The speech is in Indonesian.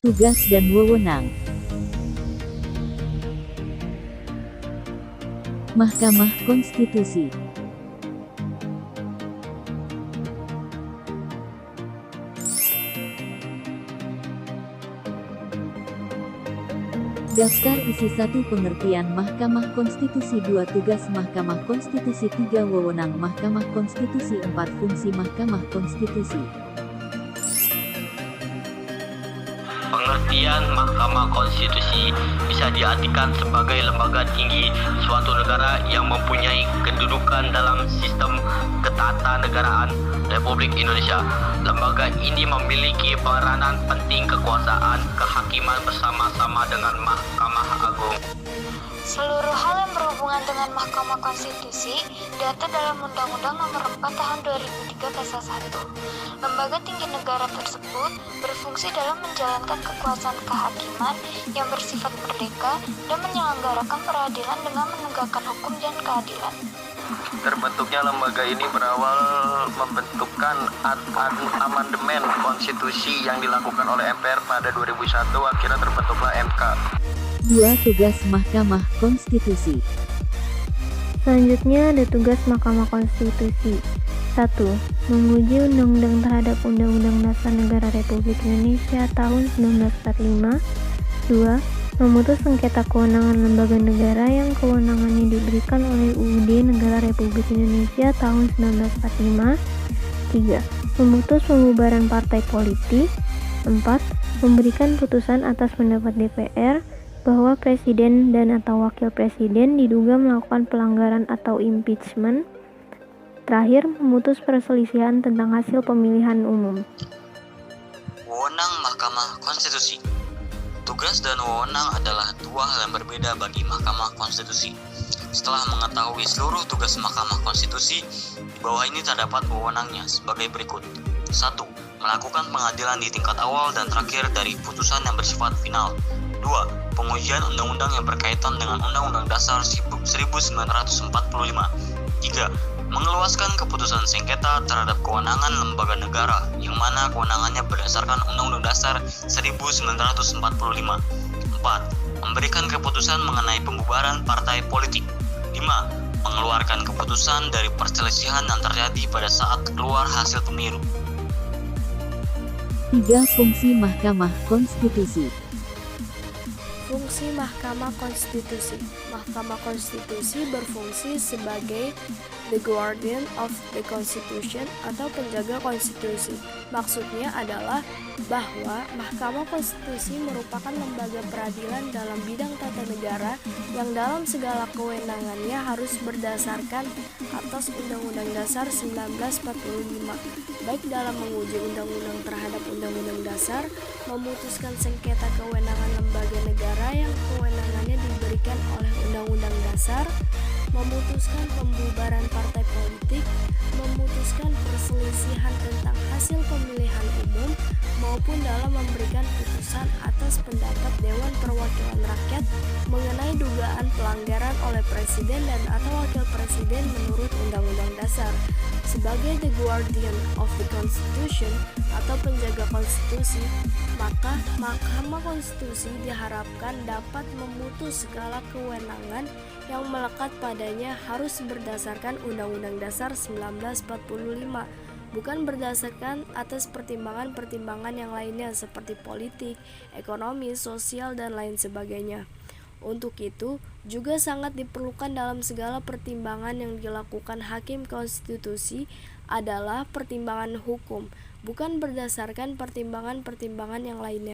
Tugas dan wewenang Mahkamah Konstitusi. Daftar isi 1 pengertian Mahkamah Konstitusi 2 Tugas Mahkamah Konstitusi 3 Wewenang Mahkamah Konstitusi 4 Fungsi Mahkamah Konstitusi. Pengertian Mahkamah Konstitusi bisa diartikan sebagai lembaga tinggi suatu negara yang mempunyai kedudukan dalam sistem ketatanegaraan Republik Indonesia. Lembaga ini memiliki peranan penting kekuasaan kehakiman bersama-sama dengan Mahkamah Agung. Seluruh hal yang berhubungan dengan Mahkamah Konstitusi diatur dalam Undang-Undang Nomor 4 Tahun 2003 Pasal 1. Lembaga tinggi negara tersebut berfungsi dalam menjalankan kekuasaan kehakiman yang bersifat merdeka dan menyelenggarakan peradilan dengan menegakkan hukum dan keadilan. Terbentuknya lembaga ini berawal membentukkan amandemen konstitusi yang dilakukan oleh MPR pada 2001, akhirnya terbentuklah MK. 2 Tugas Mahkamah Konstitusi. Selanjutnya ada tugas Mahkamah Konstitusi. 1. Menguji undang-undang terhadap Undang-Undang Dasar Negara Republik Indonesia tahun 1945. 2. Memutus sengketa kewenangan lembaga negara yang kewenangannya diberikan oleh UUD Negara Republik Indonesia tahun 1945. 3. Memutus pembubaran partai politik. 4. Memberikan putusan atas pendapat DPR bahwa presiden dan atau wakil presiden diduga melakukan pelanggaran atau impeachment. Terakhir, memutus perselisihan tentang hasil pemilihan umum. Wewenang Mahkamah Konstitusi. Tugas dan wewenang adalah dua hal yang berbeda bagi Mahkamah Konstitusi. Setelah mengetahui seluruh tugas Mahkamah Konstitusi, di bawah ini terdapat wewenangnya sebagai berikut. 1. Melakukan pengadilan di tingkat awal dan terakhir dari putusan yang bersifat final. 2. Pengujian undang-undang yang berkaitan dengan Undang-Undang Dasar 1945. 3. Mengeluaskan keputusan sengketa terhadap kewenangan lembaga negara yang mana kewenangannya berdasarkan Undang-Undang Dasar 1945. 4. Memberikan keputusan mengenai pembubaran partai politik. 5. Mengeluarkan keputusan dari perselisihan yang terjadi pada saat keluar hasil pemilu. 3 Fungsi Mahkamah Konstitusi. Fungsi Mahkamah Konstitusi. Mahkamah Konstitusi berfungsi sebagai the guardian of the Constitution atau penjaga konstitusi. Maksudnya adalah bahwa Mahkamah Konstitusi merupakan lembaga peradilan dalam bidang tata negara yang dalam segala kewenangannya harus berdasarkan atas Undang-Undang Dasar 1945, baik dalam menguji undang-undang terhadap Undang-Undang Dasar, memutuskan sengketa kewenangan lembaga negara yang kewenangannya diberikan oleh Undang-Undang Dasar, memutuskan pembubaran partai politik, memutuskan perselisihan tentang hasil pemilihan umum, maupun dalam memberikan putusan atas pendapat Dewan Perwakilan Rakyat mengenai dugaan pelanggaran oleh Presiden dan atau Wakil Presiden menurut Undang-Undang Dasar. Sebagai the guardian of the Constitution atau penjaga konstitusi, maka Mahkamah Konstitusi diharapkan dapat memutus segala kewenangan yang melekat padanya harus berdasarkan Undang-Undang Dasar 1945, bukan berdasarkan atas pertimbangan-pertimbangan yang lainnya seperti politik, ekonomi, sosial, dan lain sebagainya. Untuk itu, juga sangat diperlukan dalam segala pertimbangan yang dilakukan Hakim Konstitusi adalah pertimbangan hukum, bukan berdasarkan pertimbangan-pertimbangan yang lainnya.